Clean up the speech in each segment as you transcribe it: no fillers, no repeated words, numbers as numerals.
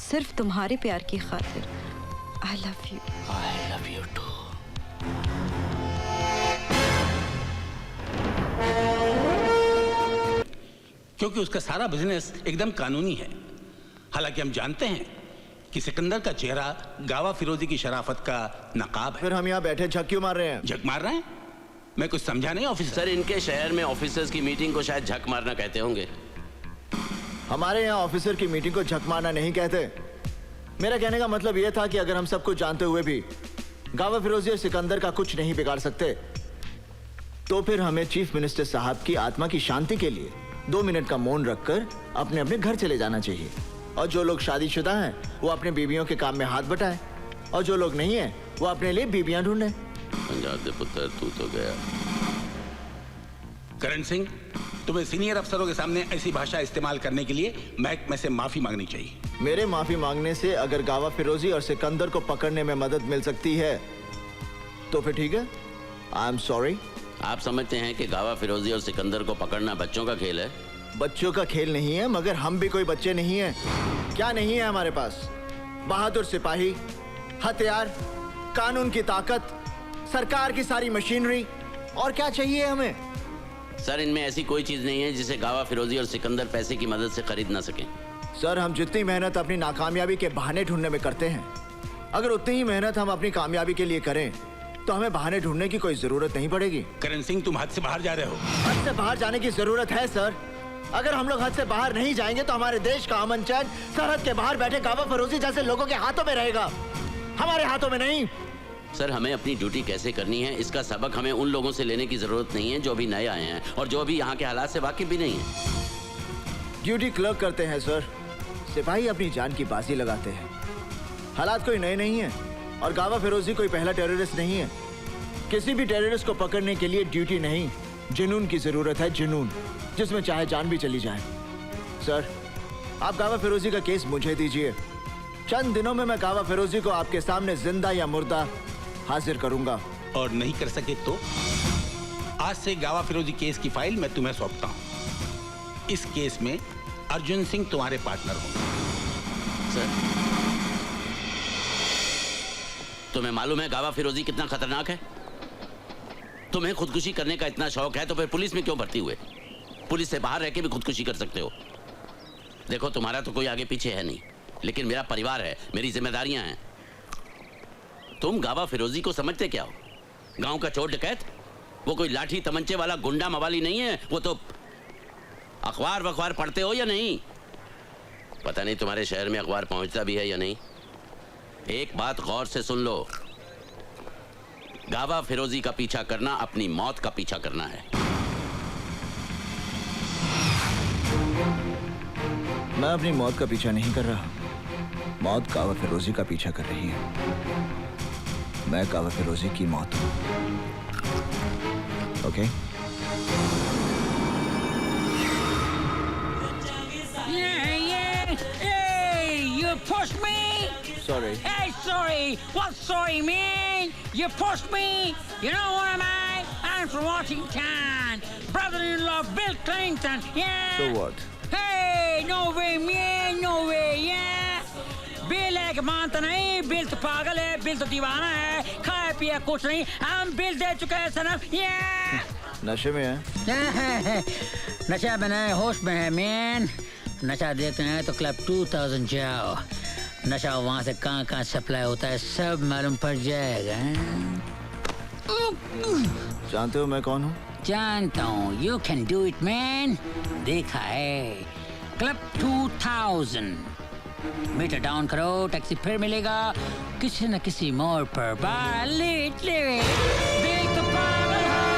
सिर्फ तुम्हारे प्यार की खातिर। I love you. I love you too. क्योंकि उसका सारा बिजनेस एकदम कानूनी है। हालांकि हम जानते हैं कि सिकंदर का चेहरा गावा फिरोजी की शराफत का नकाब है। फिर हम यहाँ बैठे झक क्यों मार रहे हैं? झक मार रहे हैं? मैं कुछ समझा नहीं ऑफिसर। सर, इनके शहर में ऑफिसर्स की मीटिंग को शायद झक मारना कहते होंगे। हमारे यहाँ ऑफिसर की मीटिंग को झक मारना नहीं कहते। मेरा कहने का मतलब यह था कि अगर हम सब कुछ जानते हुए भी गावा फिरोजी और सिकंदर का कुछ नहीं बिगाड़ सकते, तो फिर हमें चीफ मिनिस्टर साहब की आत्मा की शांति के लिए 2 मिनट का मौन रखकर अपने अपने घर चले जाना चाहिए। और जो लोग शादीशुदा हैं वो अपने बीवियों के काम में हाथ बटाएं, और जो लोग नहीं हैं वो अपने लिए बीबियां ढूंढें। पंजाब दे पुत्र, तू तो गया। करण सिंह, तुम्हें सीनियर अफसरों के सामने ऐसी भाषा इस्तेमाल करने के लिए महकमे से माफी मांगनी चाहिए। मेरे माफी मांगने से अगर गावा फिरोजी और सिकंदर को पकड़ने में मदद मिल सकती है तो फिर ठीक है। I am sorry. आप समझते हैं कि गावा फिरोजी और सिकंदर को पकड़ना बच्चों का खेल है? बच्चों का खेल नहीं है, मगर हम भी कोई बच्चे नहीं हैं। क्या नहीं है हमारे पास? बहादुर सिपाही, हथियार, कानून की ताकत, सरकार की सारी मशीनरी, और क्या चाहिए हमें? सर, इनमें ऐसी कोई चीज नहीं है जिसे गावा फिरोजी और सिकंदर पैसे की मदद से खरीद ना सकें। सर, हम जितनी मेहनत अपनी नाकामयाबी के बहाने ढूंढने में करते हैं, अगर उतनी ही मेहनत हम अपनी कामयाबी के लिए करें तो हमें बहाने ढूंढने की कोई जरूरत नहीं पड़ेगी। करण सिंह, तुम हद से बाहर जा रहे हो। हद से बाहर जाने की जरूरत है सर। अगर हम लोग हद से बाहर नहीं जाएंगे तो हमारे देश का अमन चैन सरहद के बाहर बैठे गावा फिरोजी जैसे लोगों के हाथों में रहेगा, हमारे हाथों में नहीं। सर, हमें अपनी ड्यूटी कैसे करनी है इसका सबक हमें उन लोगों से लेने की जरूरत नहीं है जो अभी नए आए हैं और जो अभी यहाँ के हालात से वाकिफ भी नहीं है। ड्यूटी क्लर्क करते हैं सर, सिपाही अपनी जान की बाजी लगाते हैं। हालात कोई नए नहीं है और गावा फिरोजी कोई पहला टेररिस्ट नहीं है। किसी भी टेररिस्ट को पकड़ने के लिए ड्यूटी नहीं, जुनून की जरूरत है, जुनून, जिसमें चाहे जान भी चली जाए। सर, आप गावा फिरोजी का केस मुझे दीजिए। चंद दिनों में मैं गावा फिरोजी को आपके सामने जिंदा या मुर्दा हाजिर करूंगा। और नहीं कर सके तो आज से गावा फिरोजी केस की फाइल मैं तुम्हें सौंपता हूं। इस केस में अर्जुन सिंह तुम्हारे पार्टनर होंगे। सर, तुम्हें मालूम है गावा फिरोजी कितना खतरनाक है? तुम्हें खुदकुशी करने का इतना शौक है तो फिर पुलिस में क्यों भर्ती हुए? पुलिस से बाहर रह के भी खुदकुशी कर सकते हो। देखो, तुम्हारा तो कोई आगे पीछे है नहीं, लेकिन मेरा परिवार है, मेरी जिम्मेदारियां हैं। तुम गावा फिरोजी को समझते क्या हो? गांव का चोर डकैत? वो कोई लाठी तमंचे वाला गुंडा मवाली नहीं है। वो तो अखबार वखबार पढ़ते हो या नहीं? पता नहीं तुम्हारे शहर में अखबार पहुंचता भी है या नहीं। एक बात गौर से सुन लो, गावा फिरोजी का पीछा करना अपनी मौत का पीछा करना है। मैं अपनी मौत का पीछा नहीं कर रहा, मौत गावा फिरोजी का पीछा कर रही है। मैं गावा फिरोजी की मौत हूं। Okay? You pushed me! Sorry. Hey, sorry! What sorry, man? You pushed me! You know what am I? I'm from Washington! Brother-in-law Bill Clinton, yeah! So what? Hey, no way, man! No way, yeah! Bill है कि मानता नहीं, bill तो पागल है, bill तो दीवाना है, खाया पिया कुछ नहीं, हम बिल दे चुके हैं सनम, yeah! नशे में है? नशा में नहीं, होश में है, मैन। नशा देते हैं तो क्लब 2000 जाओ। नशा वहाँ से कहाँ सप्लाई होता है सब मालूम पड़ जाएगा। जानते हो मैं कौन हूँ? जानता हूँ, you can do it, man. देखा है, क्लब 2000। मीटर डाउन करो, टैक्सी फिर मिलेगा किसी न किसी मोड़ पर। दिल तो पागल है।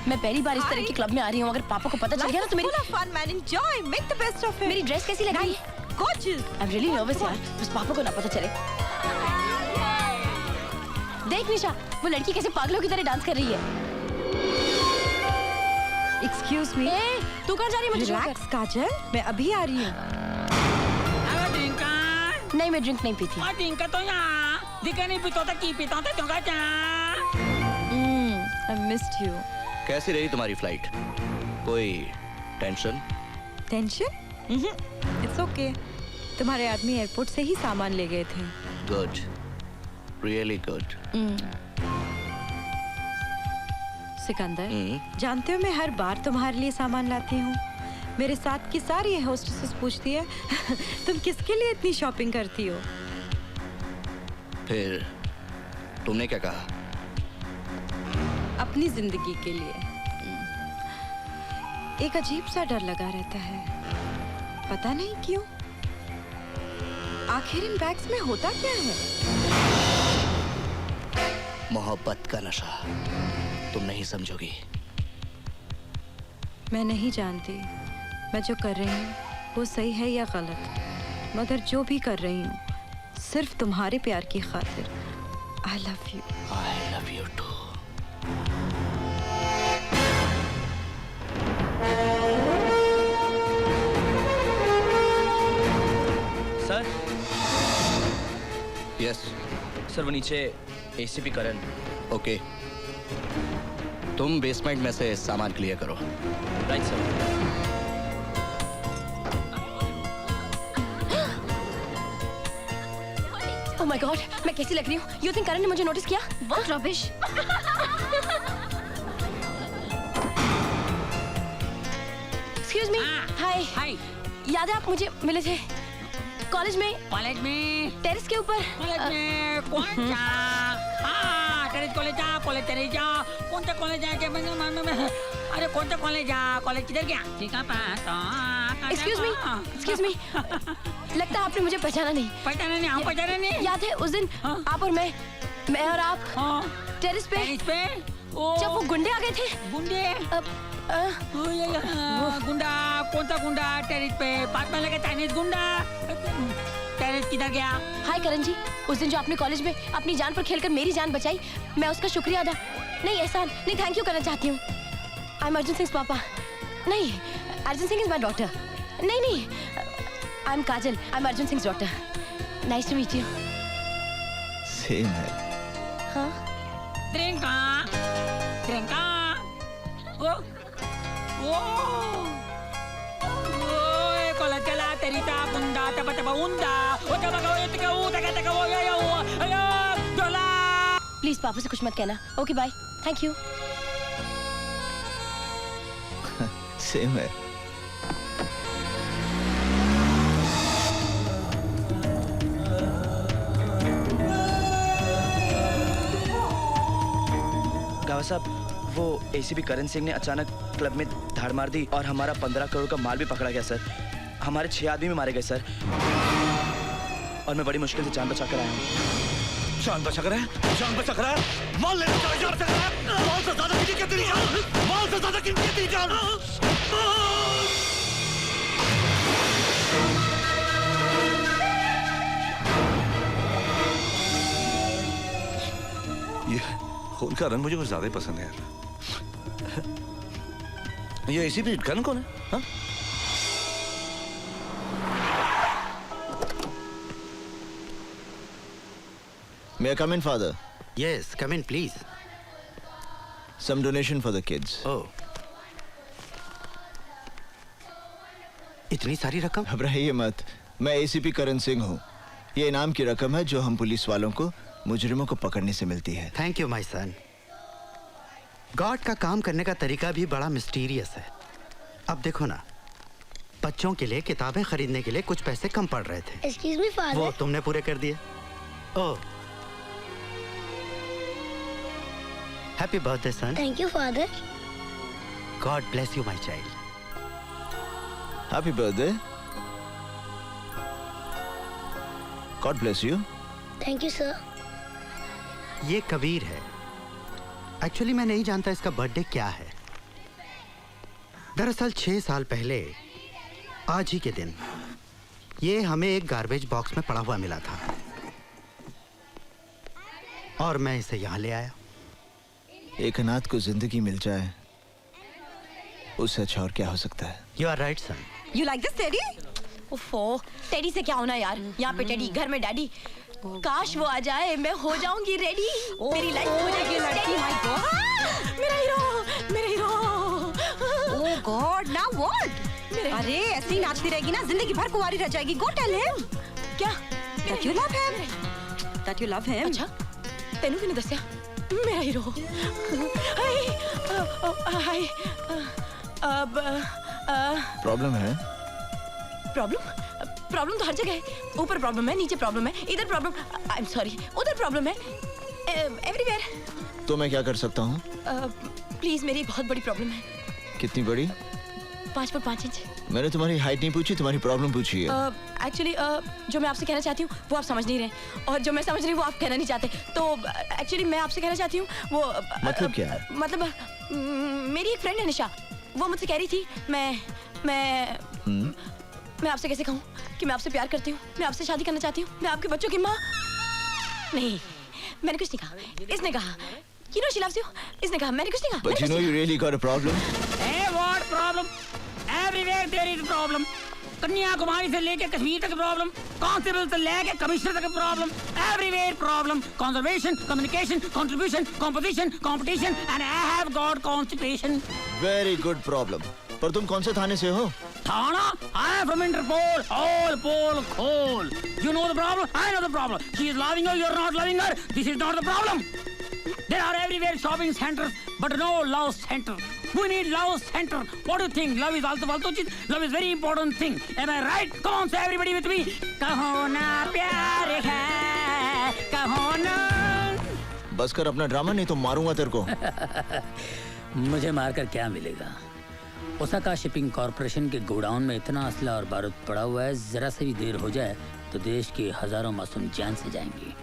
मैं पहली बार इस तरह के क्लब में आ रही हूँ। अगर पापा को पता चल गया ना तो मेरी fun, man. Enjoy. Make the best of it. मेरी ड्रेस कैसी लगी? Gorgeous. I'm really nervous यार, बस पापा को ना पता चले। देख निशा, वो लड़की कैसे पागलों की तरह डांस कर रही है। Excuse me. तू कहाँ जा रही है? मुझे Relax, काजल. मैं अभी आ रही हूँ. नहीं, मैं ड्रिंक नहीं पीती। तो यहाँ दिखा नहीं पीता था, की पीता था, क्यों I missed you. कैसी रही तुम्हारी फ्लाइट? कोई टेंशन? Tension? It's okay. तुम्हारे आदमी एयरपोर्ट से ही सामान ले गए थे। Good, really good. सिकंदर, जानते हो मैं हर बार तुम्हारे लिए सामान लाती हूँ। मेरे साथ की सारी होस्टेसेस पूछती है तुम किसके लिए इतनी शॉपिंग करती हो? फिर तुमने क्या कहा? अपनी जिंदगी के लिए। एक अजीब सा डर लगा रहता है, पता नहीं क्यों। आखिर इन बैग्स में होता क्या है? मोहब्बत का नशा, तुम नहीं समझोगी। मैं नहीं जानती मैं जो कर रही हूँ वो सही है या गलत, मगर जो भी कर रही हूँ सिर्फ तुम्हारे प्यार की खातिर। I love you. I love you too. Sir, yes sir वो नीचे एसीपी करण। ओके, तुम बेसमेंट में से सामान क्लियर करो। Right sir. Oh my God, मैं कैसी लग रही हूँ? यू थिंक करण ने मुझे नोटिस किया? What rubbish. Excuse me. Hi. Hi. याद है आप मुझे मिले थे कॉलेज में टेरेस के ऊपर? कॉलेज में कौन सा? हाँ, टेरेस कॉलेज जा। कौन सा कॉलेज है? अरे कौन सा कॉलेज जा? कॉलेज किधर गया? Excuse me. लगता है आपने मुझे पहचाना नहीं। पहचाना नहीं। याद है उस दिन आप और मैं और आप टेरेस पे जब वो गुंडे आ गए थे। गुंडे? गुंडा? कौन सा गुंडा? टेरेस पे पास में लगे चाइनीज गुंडा। टेरेस किधर गया? हाय करण जी, उस दिन जो आपने कॉलेज में अपनी जान पर खेलकर मेरी जान बचाई, मैं उसका शुक्रिया अदा नहीं, एहसान नहीं, थैंक यू करना चाहती हूँ। आई एम अर्जुन सिंह पापा। नहीं, Arjun Singh is my daughter. नहीं, I am Kajal. I am Arjun Singh daughter. Nice to meet you. Same है। हाँ, त्रिंका। कॉलेज चला तेरी ता गुंडा तब उंडा। प्लीज पापा से कुछ मत कहना। Okay bye, thank you. Same है। गावा साहब, वो एसीपी करण सिंह ने अचानक क्लब में धाड़ मार दी और हमारा 15 करोड़ का माल भी पकड़ा गया सर। हमारे 6 आदमी भी मारे गए सर, और मैं बड़ी मुश्किल से जान बचा कर आया हूँ। जान बचा कर है? माल लेने चला जा रहा है। माल से ज्यादा कितनी तेरी जान? ये खून का रंग मुझे कुछ ज्यादा ही पसंद है यार। ये एसीपी करण कौन है? हाँ? May I come in, Father? Yes, come in, please. Some donation for the kids. Oh. इतनी सारी रकम? घबराइए मत, मैं एसीपी करण सिंह हूँ। ये इनाम की रकम है जो हम पुलिस वालों को मुजरिमों को पकड़ने से मिलती है। Thank you my son. God का काम करने का तरीका भी बड़ा मिस्टीरियस है। अब देखो ना, बच्चों के लिए किताबें खरीदने के लिए कुछ पैसे कम पड़ रहे थे। Excuse me, father. वो तुमने पूरे कर दिए। Oh, happy birthday son. Thank you, father. God bless you my child. Happy birthday. God bless you. Thank you, sir. ये कबीर है। एक्चुअली मैं नहीं जानता इसका बर्थडे क्या है। दरअसल 6 साल पहले आज ही के दिन ये हमें एक गार्बेज बॉक्स में पड़ा हुआ मिला था और मैं इसे यहाँ ले आया। एक अनाथ को जिंदगी मिल जाए, उससे अच्छा और क्या हो सकता है? You are right son. You like this teddy? ओफो, टेडी से क्या होना यार, यहाँ पे टेडी, घर में डैडी। काश वो आ जाए, मैं हो जाऊंगी रेडी। मेरी लाइफ हो जाएगी लड़की। माय गॉड, मेरा hero. Oh God, now what? अरे ऐसे ही नाचती रहेगी ना जिंदगी भर कुंवारी रह जाएगी। गो टेल हिम क्या that you love him, that you love him. अच्छा तेनू किने दस्या मेरा हीरो हाय हाय अब प्रॉब्लम है? प्रॉब्लम तो हर जगह है। ऊपर प्रॉब्लम है, नीचे प्रॉब्लम है, इधर प्रॉब्लम, आई एम सॉरी, उधर प्रॉब्लम है, एवरीवेयर। तो मैं क्या कर सकता हूँ? प्लीज मेरी बहुत बड़ी प्रॉब्लम है। कितनी बड़ी? 5 फुट 5 इंच। मैंने तुम्हारी हाइट नहीं पूछी, तुम्हारी प्रॉब्लम पूछी है। एक्चुअली जो मैं आपसे कहना चाहती हूँ वो आप समझ नहीं रहे, और जो मैं समझ रही हूँ वो आप कहना नहीं चाहते। तो एक्चुअली मैं आपसे कहना चाहती हूँ वो मतलब क्या है? मतलब मेरी एक फ्रेंड है निशा, वो मुझसे कह रही थी मैं आपसे कैसे कहूँ कि मैं आपसे प्यार करती हूँ, मैं आपसे शादी करना चाहती हूँ, मैं आपके बच्चों की माँ। नहीं, मैंने कुछ नहीं कहा, इसने कहा you know she loves you, इसने कहा, मैंने कुछ नहीं कहा। But you know you really got a problem. Hey, what problem? Everywhere there is a problem. Kanyakumari से लेके कश्मीर तक प्रॉब्लम, कांस्टेबल से लेके कमिश्नर तक problem, everywhere problem, conservation, communication, contribution, composition, competition, and I have got constipation. Very good problem. पर तुम कौन से थाने से हो? थाना? I am from Interpol, all pole खोल। You know the problem? I know the problem. She is loving you, you are not loving her. This is not the problem. There are everywhere shopping centers, but no love center. We need love center. What do you think? Love is also फालतू चीज. Love is very important thing. Am I right? Come on, say everybody with me. कहो ना प्यार है, कहो ना। बस कर अपना ड्रामा, नहीं तो मारूंगा तेरे को। मुझे मारकर क्या मिलेगा? ओसाका शिपिंग कॉर्पोरेशन के गोडाउन में इतना असला और बारूद पड़ा हुआ है, जरा से भी देर हो जाए तो देश के हजारों मासूम जान से जाएंगे।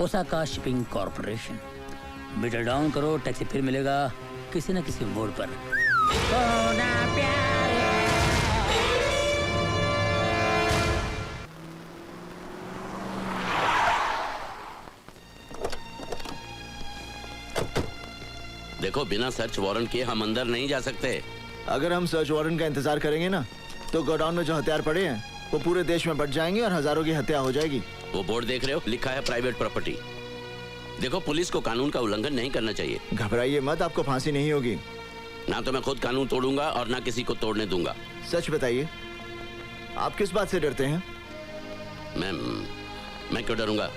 Osaka shipping corporation, meter down करो, टैक्सी फिर मिलेगा किसी न किसी मोड़ पर। देखो, बिना सर्च वारंट के हम अंदर नहीं जा सकते। अगर हम सर्च वारंट का इंतजार करेंगे ना, तो गोडाउन में जो हथियार पड़े हैं वो पूरे देश में बढ़ जाएंगे और हजारों की हत्या हो जाएगी। वो बोर्ड देख रहे हो, लिखा है प्राइवेट प्रॉपर्टी। देखो, पुलिस को कानून का उल्लंघन नहीं करना चाहिए। घबराइए मत, आपको फांसी नहीं होगी। ना तो मैं खुद कानून तोड़ूंगा और ना किसी को तोड़ने दूंगा। सच बताइए, आप किस बात से डरते हैं? मैं क्यों डरूंगा?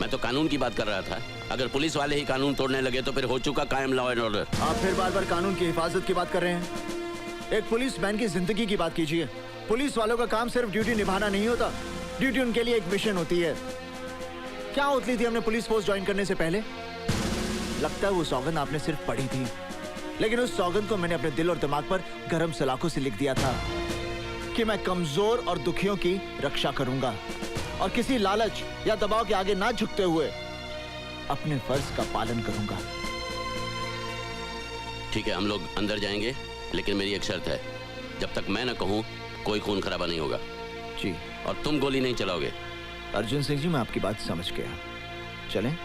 मैं तो कानून की बात कर रहा था। अगर पुलिस वाले ही कानून तोड़ने लगे तो फिर हो चुका कायम लॉ एंड ऑर्डर। आप फिर बार बार कानून की हिफाजत की बात कर रहे हैं। एक पुलिस मैन की जिंदगी की बात कीजिए। पुलिस वालों का काम सिर्फ ड्यूटी निभाना नहीं होता, ड्यूटी उनके लिए एक मिशन होती है। क्या उतली थी हमने पुलिस फोर्स ज्वाइन करने से पहले? लगता है वो सौगंध आपने सिर्फ पढ़ी थी, लेकिन उस सौगंध को मैंने अपने दिल और दिमाग पर गरम सलाखों से लिख दिया था कि मैं कमजोर और दुखियों की रक्षा करूंगा और किसी लालच या दबाव के आगे ना झुकते हुए अपने फर्ज का पालन करूंगा। ठीक है, हम लोग अंदर जाएंगे, लेकिन मेरी एक शर्त है, जब तक मैं ना कहूं कोई खून खराबा नहीं होगा। जी। और तुम गोली नहीं चलाओगे। अर्जुन सिंह जी, मैं आपकी बात समझ गया। चलें?